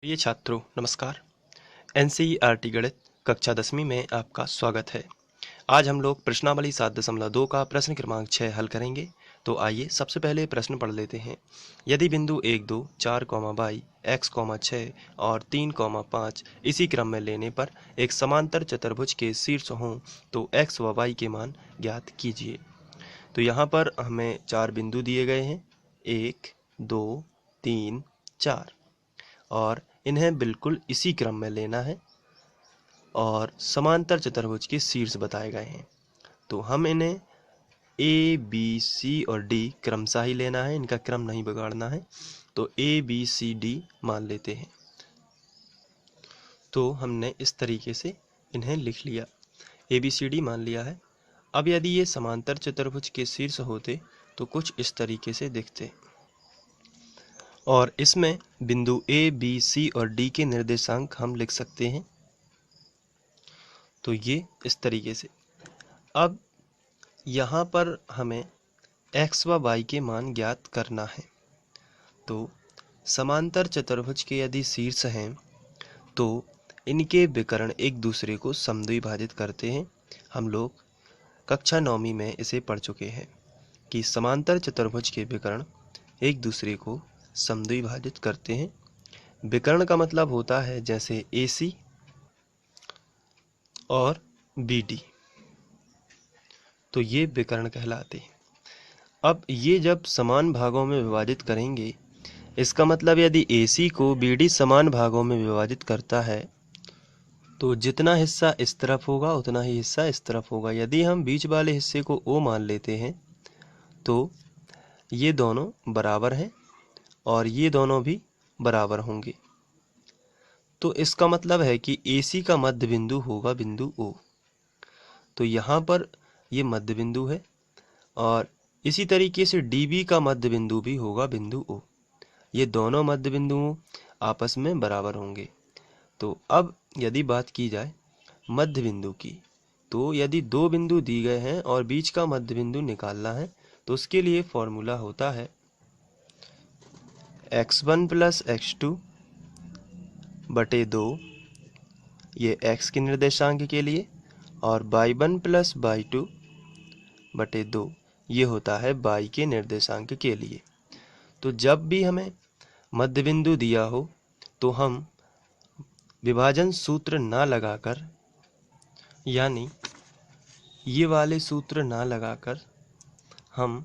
प्रिय छात्रों नमस्कार। एनसीईआरटी गणित कक्षा 10वीं में आपका स्वागत है। आज हम लोग प्रश्नावली 7.2 का प्रश्न क्रमांक 6 हल करेंगे। तो आइए सबसे पहले प्रश्न पढ़ लेते हैं। यदि बिंदु 1, 2, 4, बाई x, 6 और 3, 5 इसी क्रम में लेने पर एक समांतर चतुर्भुज के शीर्ष हों तो x व y के मान ज्ञात कीजिए। तो यहाँ पर हमें 4 बिंदु दिए गए हैं, 1, 2, 3, 4 और इन्हें बिल्कुल इसी क्रम में लेना है और समांतर चतुर्भुज के शीर्ष बताए गए हैं। तो हम इन्हें ए बी सी और डी क्रमशः ही लेना है, इनका क्रम नहीं बिगाड़ना है। तो ए बी सी डी मान लेते हैं। तो हमने इस तरीके से इन्हें लिख लिया, ए बी सी डी मान लिया है। अब यदि ये समांतर चतुर्भुज के शीर्ष होते तो कुछ इस तरीके से दिखते और इसमें बिंदु ए बी सी और डी के निर्देशांक हम लिख सकते हैं। तो ये इस तरीके से। अब यहाँ पर हमें x व y के मान ज्ञात करना है। तो समांतर चतुर्भुज के यदि शीर्ष हैं तो इनके विकर्ण एक दूसरे को समद्विभाजित करते हैं। हम लोग कक्षा 9वीं में इसे पढ़ चुके हैं कि समांतर चतुर्भुज के विकर्ण एक दूसरे को समद्विभाजित करते हैं। विकर्ण का मतलब होता है जैसे AC और BD, तो ये विकर्ण कहलाते हैं। अब ये जब समान भागों में विभाजित करेंगे, इसका मतलब यदि AC को BD समान भागों में विभाजित करता है तो जितना हिस्सा इस तरफ होगा उतना ही हिस्सा इस तरफ होगा। यदि हम बीच वाले हिस्से को O मान लेते हैं तो ये दोनों बराबर हैं और ये दोनों भी बराबर होंगे। तो इसका मतलब है कि AC का मध्य बिंदु होगा बिंदु O। तो यहाँ पर ये मध्य बिंदु है और इसी तरीके से DB का मध्य बिंदु भी होगा बिंदु O। ये दोनों मध्य बिंदु आपस में बराबर होंगे। तो अब यदि बात की जाए मध्य बिंदु की, तो यदि दो बिंदु दी गए हैं और बीच का मध्य बिंदु निकालना है तो उसके लिए फॉर्मूला होता है x1 + x2 बटे 2, ये x के निर्देशांक के लिए, और y1 + y2 बटे 2 ये होता है y के निर्देशांक के लिए। तो जब भी हमें मध्य बिंदु दिया हो तो हम विभाजन सूत्र ना लगाकर, यानी ये वाले सूत्र ना लगाकर हम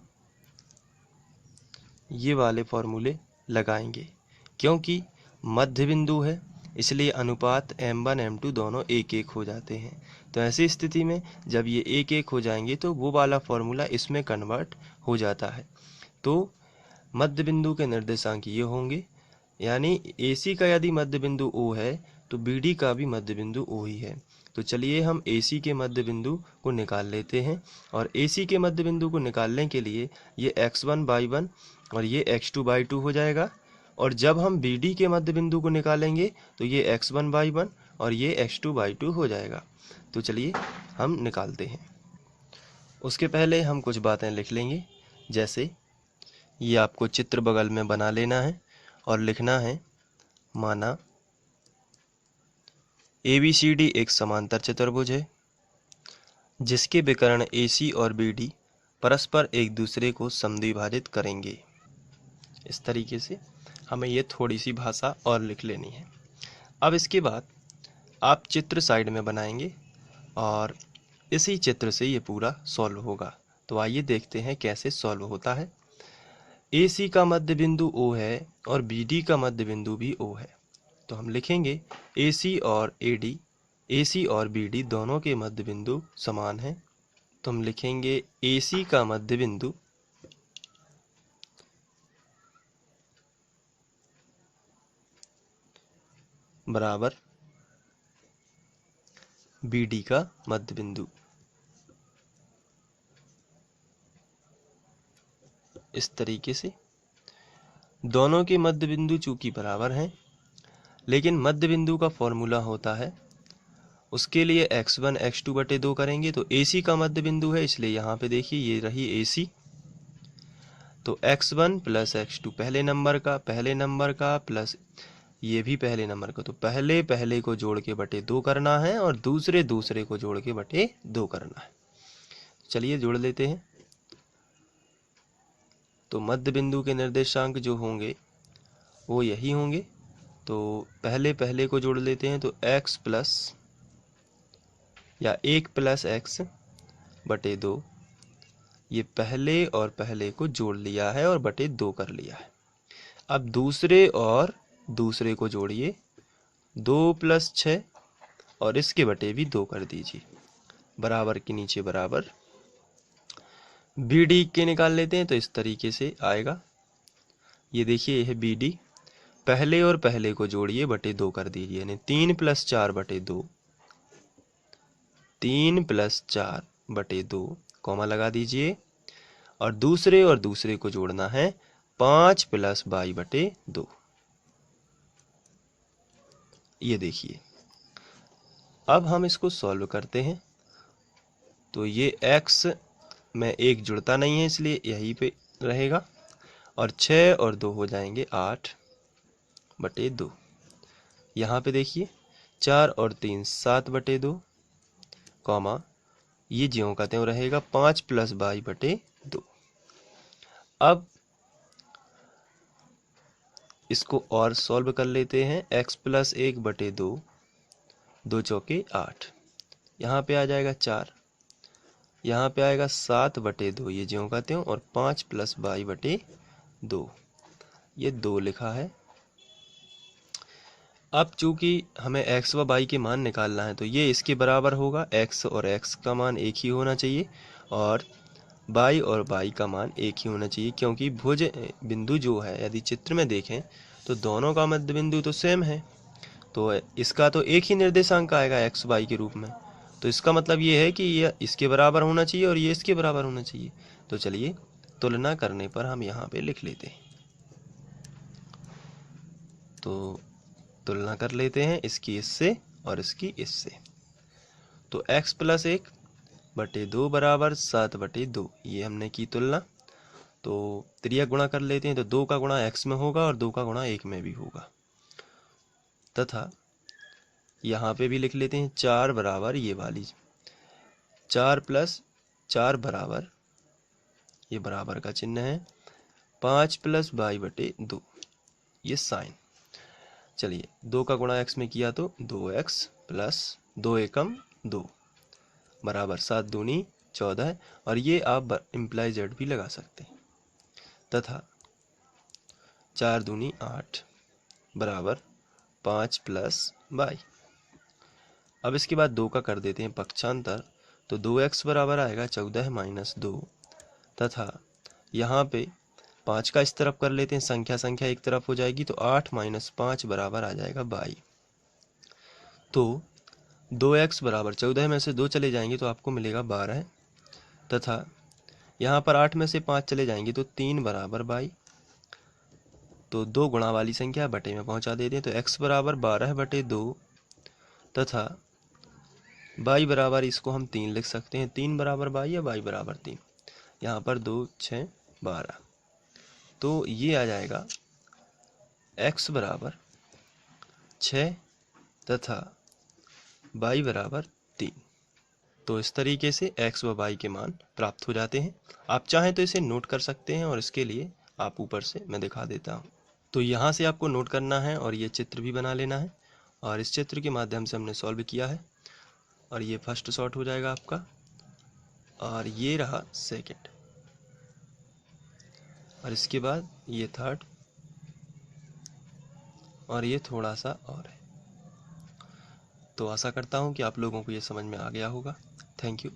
ये वाले फॉर्मूले लगाएंगे, क्योंकि मध्य बिंदु है इसलिए अनुपात m1 m2 दोनों 1-1 हो जाते हैं। तो ऐसी स्थिति में जब ये 1-1 हो जाएंगे तो वो वाला फॉर्मूला इसमें कन्वर्ट हो जाता है। तो मध्य बिंदु के निर्देशांक ये होंगे, यानी AC का यदि मध्य बिंदु O है तो BD का भी मध्य बिंदु O ही है। तो चलिए हम AC के मध्य बिंदु को निकाल लेते हैं और AC के मध्य बिंदु को निकालने के लिए ये x1/1 और ये x2/2 हो जाएगा, और जब हम BD के मध्य बिंदु को निकालेंगे तो ये x1/1 और ये x2/2 हो जाएगा। तो चलिए हम निकालते हैं। उसके पहले हम कुछ बातें लिख लेंगे, जैसे ये आपको चित्र बगल में बना लेना है और लिखना है, माना ABCD एक समांतर चतुर्भुज है जिसके विकर्ण AC और BD परस्पर एक दूसरे को समद्विभाजित करेंगे। इस तरीके से हमें ये थोड़ी सी भाषा और लिख लेनी है। अब इसके बाद आप चित्र साइड में बनाएंगे और इसी चित्र से ये पूरा सॉल्व होगा। तो आइए देखते हैं कैसे सॉल्व होता है। AC का मध्य बिंदु O है और BD का मध्य बिंदु भी O है। तो हम लिखेंगे AC और AD, AC और BD दोनों के मध्य बिंदु समान हैं। तो हम लिखेंगे AC का मध्य बिंदु बराबर BD का मध्य बिंदु। इस तरीके से दोनों के मध्य बिंदु चूंकि बराबर हैं, लेकिन मध्य बिंदु का फॉर्मूला होता है, उसके लिए x1 x2 बटे 2 करेंगे। तो AC का मध्य बिंदु है इसलिए यहाँ पे देखिए ये रही AC। तो x1 + x2 पहले नंबर का प्लस ये भी पहले नंबर का, तो पहले पहले को जोड़ के बटे 2 करना है और दूसरे दूसरे को जोड़ के बटे 2 करना है। चलिए जोड़ लेते हैं। तो मध्य बिंदु के निर्देशांक जो होंगे वो यही होंगे। तो पहले पहले को जोड़ लेते हैं, तो x प्लस या 1 प्लस एक्स बटे 2, ये पहले और पहले को जोड़ लिया है और बटे 2 कर लिया है। अब दूसरे और दूसरे को जोड़िए, 2 प्लस 6 और इसके बटे भी 2 कर दीजिए, बराबर के नीचे बराबर। बी डी के निकाल लेते हैं, तो इस तरीके से आएगा। ये देखिए, यह है बी डी। पहले और पहले को जोड़िए, बटे 2 कर दीजिए, यानी 3 प्लस 4 बटे 2, 3 प्लस 4 बटे 2, कॉमा लगा दीजिए। और दूसरे को जोड़ना है 5 प्लस बाई बटे 2। ये देखिए, अब हम इसको सॉल्व करते हैं। तो ये x में 1 जुड़ता नहीं है, इसलिए यहीं पे रहेगा, और 6 और 2 हो जाएंगे 8 बटे 2। यहाँ पे देखिए 4 और 3 7 बटे 2, कॉमा ये ज्यों का त्यों रहेगा 5 प्लस बाई बटे 2। अब इसको और सॉल्व कर लेते हैं। x प्लस 1 बटे 2, 2 चौके 8, यहाँ पे आ जाएगा 4, यहाँ पे आएगा 7 बटे 2, ये ज्यों का त्यों, और 5 प्लस बाई बटे 2, ये 2 लिखा है। अब चूंकि हमें x व y के मान निकालना है, तो ये इसके बराबर होगा। x और x का मान एक ही होना चाहिए और y और y का मान एक ही होना चाहिए, क्योंकि भुज बिंदु जो है, यदि चित्र में देखें तो दोनों का मध्य बिंदु तो सेम है, तो इसका तो एक ही निर्देशांक आएगा x y के रूप में। तो इसका मतलब ये है कि ये इसके बराबर होना चाहिए और ये इसके बराबर होना चाहिए। तो चलिए तुलना करने पर हम यहाँ पे लिख लेते हैं। तो तुलना कर लेते हैं इसकी इससे और इसकी इससे। तो x प्लस 1 बटे 2 बराबर 7 बटे 2, ये हमने की तुलना। तो त्रिया गुणा कर लेते हैं, तो 2 का गुणा x में होगा और 2 का गुणा 1 में भी होगा, तथा यहाँ पे भी लिख लेते हैं 4 बराबर ये वाली 4 प्लस 4 बराबर, ये बराबर का चिन्ह है, 5 प्लस बाई बटे 2, ये साइन। चलिए 2 का गुणा x में किया तो 2x प्लस 2 एकम 2 बराबर 7 दूनी 14, और ये आप इम्प्लाई जेड भी लगा सकते हैं, तथा 4 दूनी 8 बराबर 5 प्लस बाई। अब इसके बाद 2 का कर देते हैं पक्षांतर, तो 2x बराबर आएगा 14 माइनस 2, तथा यहाँ पे 5 का इस तरफ कर लेते हैं, संख्या एक तरफ हो जाएगी, तो 8 माइनस 5 बराबर आ जाएगा 22। तो 2x बराबर 14 में से 2 चले जाएंगे तो आपको मिलेगा 12, तथा यहाँ पर 8 में से 5 चले जाएंगे तो 3 बराबर 22। तो 2 गुणा वाली संख्या बटे में पहुँचा देते हैं, तो x बराबर 12 बटे 2, तथा y बराबर इसको हम 3 लिख सकते हैं, 3 बराबर y या y बराबर 3, यहाँ पर 2 6 12। तो ये आ जाएगा x बराबर 6 तथा y बराबर 3। तो इस तरीके से x व y के मान प्राप्त हो जाते हैं। आप चाहें तो इसे नोट कर सकते हैं, और इसके लिए आप ऊपर से मैं दिखा देता हूँ। तो यहाँ से आपको नोट करना है और ये चित्र भी बना लेना है, और इस चित्र के माध्यम से हमने सॉल्व किया है, और ये फर्स्ट शॉट हो जाएगा आपका, और ये रहा सेकंड, और इसके बाद ये थर्ड, और ये थोड़ा सा और है। तो आशा करता हूँ कि आप लोगों को ये समझ में आ गया होगा। Thank you.